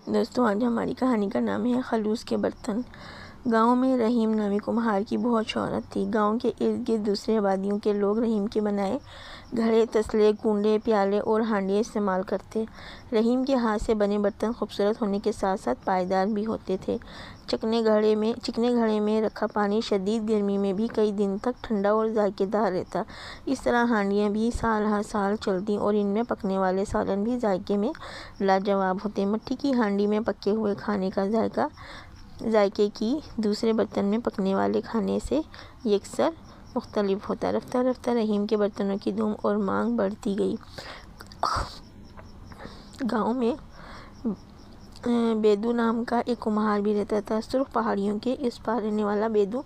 دوستوں، آج ہماری کہانی کا نام ہے خلوص کے برتن۔ گاؤں میں رحیم نامی کمہار کی بہت شہرت تھی۔ گاؤں کے ارد گرد دوسرے آبادیوں کے لوگ رحیم کے بنائے گھڑے، تسلے، کنڈے، پیالے اور ہانڈیاں استعمال کرتے۔ رحیم کے ہاتھ سے بنے برتن خوبصورت ہونے کے ساتھ ساتھ پائیدار بھی ہوتے تھے۔ چکنے گھڑے میں رکھا پانی شدید گرمی میں بھی کئی دن تک ٹھنڈا اور ذائقے دار رہتا۔ اس طرح ہانڈیاں بھی سال ہر سال چلتیں اور ان میں پکنے والے سالن بھی ذائقے میں لاجواب ہوتے۔ مٹی کی ہانڈی میں پکے ہوئے کھانے کا ذائقے کی دوسرے برتن میں پکنے والے کھانے سے یکسر مختلف ہوتا۔ رفتہ رفتہ رحیم کے برتنوں کی دھوم اور مانگ بڑھتی گئی۔ گاؤں میں بیدو نام کا ایک کمہار بھی رہتا تھا۔ سرخ پہاڑیوں کے اس پار رہنے والا بیدو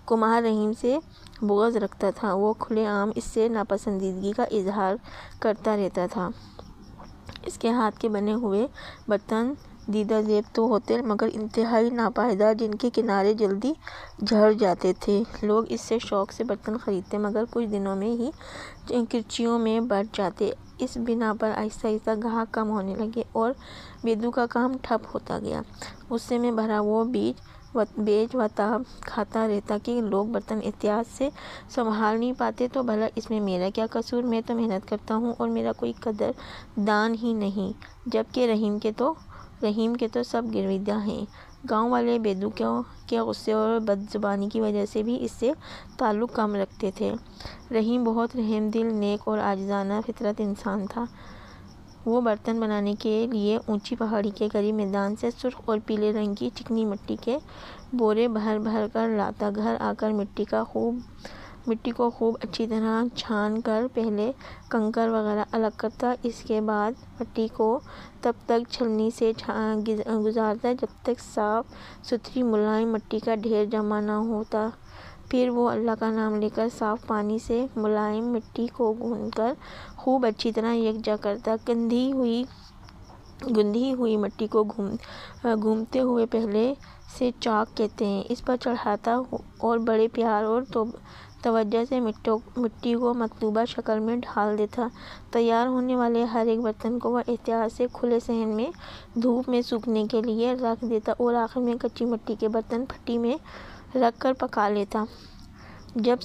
کمہار رحیم سے بغض رکھتا تھا۔ وہ کھلے عام اس سے ناپسندیدگی کا اظہار کرتا رہتا تھا۔ اس کے ہاتھ کے بنے ہوئے برتن دیدہ زیب تو ہوتے مگر انتہائی ناپائیدار، جن کے کنارے جلدی جھڑ جاتے تھے۔ لوگ اس سے شوق سے برتن خریدتے مگر کچھ دنوں میں ہی کرچیوں میں بٹ جاتے۔ اس بنا پر آہستہ آہستہ گاہک کم ہونے لگے اور بیدو کا کام ٹھپ ہوتا گیا۔ غصے میں بھرا وہ بیچ و تاب کھاتا رہتا کہ لوگ برتن احتیاط سے سنبھال نہیں پاتے تو بھلا اس میں میرا کیا قصور، میں تو محنت کرتا ہوں اور میرا کوئی قدر دان ہی نہیں، جبکہ رحیم کے تو سب گرویدہ ہیں۔ گاؤں والے بیدو کے غصے اور بد زبانی کی وجہ سے بھی اس سے تعلق کم رکھتے تھے۔ رحیم بہت رحم دل، نیک اور عاجزانہ فطرت انسان تھا۔ وہ برتن بنانے کے لیے اونچی پہاڑی کے قریب میدان سے سرخ اور پیلے رنگ کی چکنی مٹی کے بورے بھر بھر کر لاتا۔ گھر آ کر مٹی کو خوب اچھی طرح چھان کر پہلے کنکر وغیرہ الگ کرتا۔ اس کے بعد مٹی کو تب تک چھلنی سے گزارتا جب تک صاف ستھری ملائم مٹی کا ڈھیر جمع نہ ہوتا۔ پھر وہ اللہ کا نام لے کر صاف پانی سے ملائم مٹی کو گوندھ کر خوب اچھی طرح یکجا کرتا۔ گوندھی ہوئی مٹی کو گھومتے ہوئے پہلے سے چاک کہتے ہیں، اس پر چڑھاتا اور بڑے پیار اور توجہ سے مٹی کو مطلوبہ شکل میں ڈھال دیتا۔ تیار ہونے والے ہر ایک برتن کو وہ احتیاط سے کھلے صحن میں دھوپ میں سوکھنے کے لیے رکھ دیتا اور آخر میں کچی مٹی کے برتن پھٹی میں رکھ کر پکا لیتا۔ جب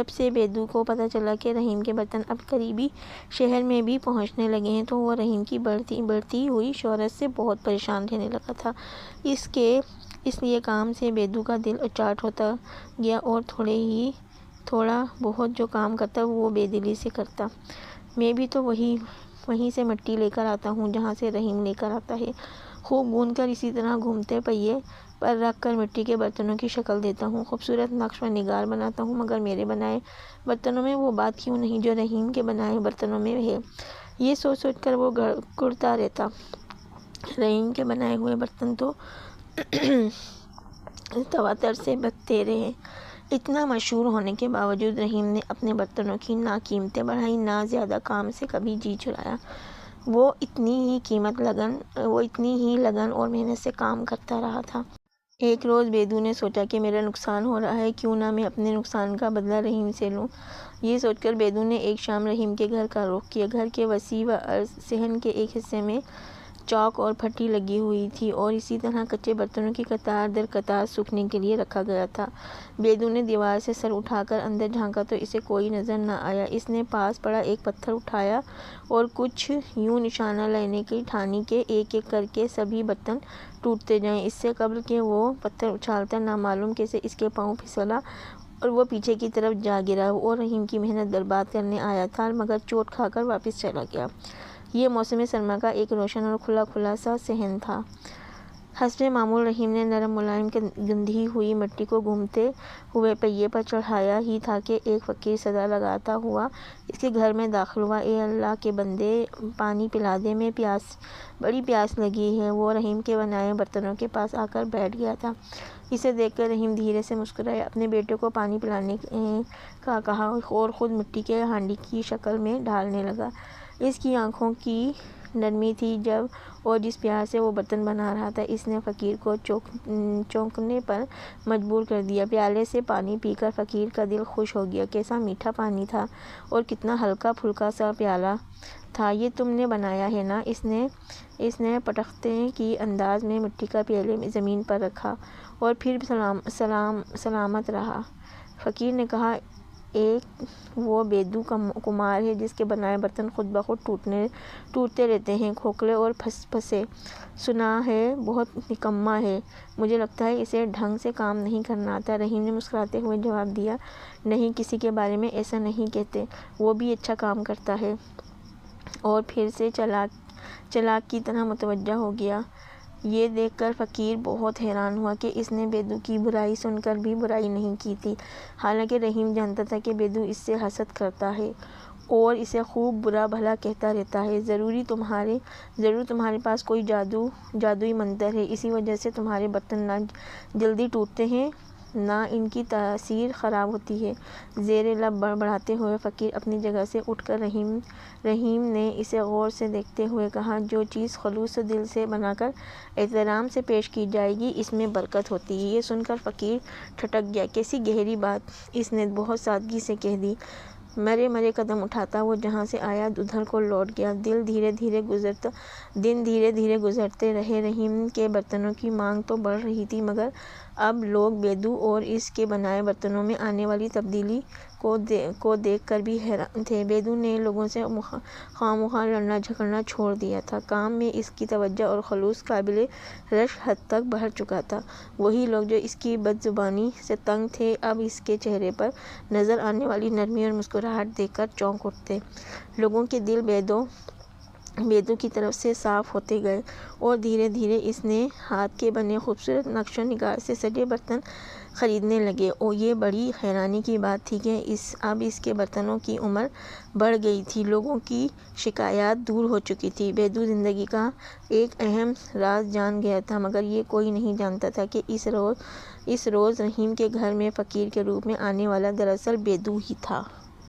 سے بیدو کو پتہ چلا کہ رحیم کے برتن اب قریبی شہر میں بھی پہنچنے لگے ہیں تو وہ رحیم کی بڑھتی ہوئی شہرت سے بہت پریشان رہنے لگا تھا۔ اس لیے کام سے بیدو کا دل اچاٹ ہوتا گیا اور تھوڑا بہت جو کام کرتا وہ بے دلی سے کرتا۔ میں بھی تو وہیں سے مٹی لے کر آتا ہوں جہاں سے رحیم لے کر آتا ہے، خوب گوندھ کر اسی طرح گھومتے پہیے پر رکھ کر مٹی کے برتنوں کی شکل دیتا ہوں، خوبصورت نقش و نگار بناتا ہوں، مگر میرے بنائے برتنوں میں وہ بات کیوں نہیں جو رحیم کے بنائے برتنوں میں ہے۔ یہ سوچ کر وہ کڑتا رہتا۔ رحیم کے بنائے ہوئے برتن تو تواتر سے بکتے رہے۔ اتنا مشہور ہونے کے باوجود رحیم نے اپنے برتنوں کی نہ قیمتیں بڑھائیں نہ زیادہ کام سے کبھی جی چرایا۔ وہ اتنی ہی لگن اور محنت سے کام کرتا رہا تھا۔ ایک روز بیدو نے سوچا کہ میرا نقصان ہو رہا ہے، کیوں نہ میں اپنے نقصان کا بدلہ رحیم سے لوں۔ یہ سوچ کر بیدو نے ایک شام رحیم کے گھر کا رخ کیا۔ گھر کے وسیع و عریض صحن کے ایک حصے میں چاک اور پھٹی لگی ہوئی تھی اور اسی طرح کچے برتنوں کی قطار در قطار سوکھنے کے لیے رکھا گیا تھا۔ بیدو نے دیوار سے سر اٹھا کر اندر جھانکا تو اسے کوئی نظر نہ آیا۔ اس نے پاس پڑا ایک پتھر اٹھایا اور کچھ یوں نشانہ لینے کی ٹھانی کہ ایک ایک کر کے سبھی برتن ٹوٹتے جائیں۔ اس سے قبل کہ وہ پتھر اچھالتا نامعلوم کیسے اس کے پاؤں پھسلا اور وہ پیچھے کی طرف جا گرا۔ وہ رحیم کی محنت برباد کرنے آیا تھا مگر چوٹ کھا کر واپس چلا گیا۔ یہ موسم سرما کا ایک روشن اور کھلا سا صحن تھا۔ حسب معمول رحیم نے نرم ملائم گندھی ہوئی مٹی کو گھومتے ہوئے پہیے پر چڑھایا ہی تھا کہ ایک فقیر صدا لگاتا ہوا اس کے گھر میں داخل ہوا، اے اللہ کے بندے، پانی پلا دے، میں بڑی پیاس لگی ہے۔ وہ رحیم کے بنائے برتنوں کے پاس آ کر بیٹھ گیا تھا۔ اسے دیکھ کر رحیم دھیرے سے مسکرایا، اپنے بیٹے کو پانی پلانے کا کہا اور خود مٹی کے ہانڈی کی شکل میں ڈھالنے لگا۔ اس کی آنکھوں کی نرمی تھی اور جس پیار سے وہ برتن بنا رہا تھا اس نے فقیر کو چونکنے پر مجبور کر دیا۔ پیالے سے پانی پی کر فقیر کا دل خوش ہو گیا۔ کیسا میٹھا پانی تھا اور کتنا ہلکا پھلکا سا پیالہ تھا۔ یہ تم نے بنایا ہے نا؟ اس نے پٹختے کی انداز میں مٹی کا پیالے زمین پر رکھا اور پھر سلامت رہا۔ فقیر نے کہا، ایک وہ بیدو کمار ہے جس کے بنائے برتن خود بخود ٹوٹتے رہتے ہیں، کھوکھلے اور پھسے۔ سنا ہے بہت نکما ہے، مجھے لگتا ہے اسے ڈھنگ سے کام نہیں کرنا آتا۔ رحیم نے مسکراتے ہوئے جواب دیا، نہیں، کسی کے بارے میں ایسا نہیں کہتے، وہ بھی اچھا کام کرتا ہے۔ اور پھر سے چلاک کی طرح متوجہ ہو گیا۔ یہ دیکھ کر فقیر بہت حیران ہوا کہ اس نے بیدو کی برائی سن کر بھی برائی نہیں کی تھی، حالانکہ رحیم جانتا تھا کہ بیدو اس سے حسد کرتا ہے اور اسے خوب برا بھلا کہتا رہتا ہے۔ ضرور تمہارے پاس کوئی جادوئی منتر ہے، اسی وجہ سے تمہارے برتن نہ جلدی ٹوٹتے ہیں نہ ان کی تاثیر خراب ہوتی ہے۔ زیر لب بڑبڑاتے ہوئے فقیر اپنی جگہ سے اٹھ کر رحیم نے اسے غور سے دیکھتے ہوئے کہا، جو چیز خلوص دل سے بنا کر احترام سے پیش کی جائے گی اس میں برکت ہوتی ہے۔ یہ سن کر فقیر ٹھٹک گیا، کیسی گہری بات اس نے بہت سادگی سے کہہ دی۔ مرے قدم اٹھاتا وہ جہاں سے آیا ادھر کو لوٹ گیا۔ دن دھیرے دھیرے گزرتے رہے۔ رحیم کے برتنوں کی مانگ تو بڑھ رہی تھی، مگر اب لوگ بیدو اور اس کے بنائے برتنوں میں آنے والی تبدیلی کو دیکھ کر بھی حیران تھے۔ بیدو نے لوگوں سے خواہ لڑنا جھگڑنا چھوڑ دیا تھا، کام میں اس کی توجہ اور خلوص قابل رشک حد تک بڑھ چکا تھا۔ وہی لوگ جو اس کی بد زبانی سے تنگ تھے، اب اس کے چہرے پر نظر آنے والی نرمی اور مسکراہٹ دیکھ کر چونک اٹھتے۔ لوگوں کے دل بیدو کی طرف سے صاف ہوتے گئے اور دھیرے دھیرے اس نے ہاتھ کے بنے خوبصورت نقش و نگار سے سجے برتن خریدنے لگے۔ یہ بڑی حیرانی کی بات تھی کہ اب اس کے برتنوں کی عمر بڑھ گئی تھی، لوگوں کی شکایات دور ہو چکی تھی۔ بیدو زندگی کا ایک اہم راز جان گیا تھا، مگر یہ کوئی نہیں جانتا تھا کہ اس روز رحیم کے گھر میں فقیر کے روپ میں آنے والا دراصل بیدو ہی تھا۔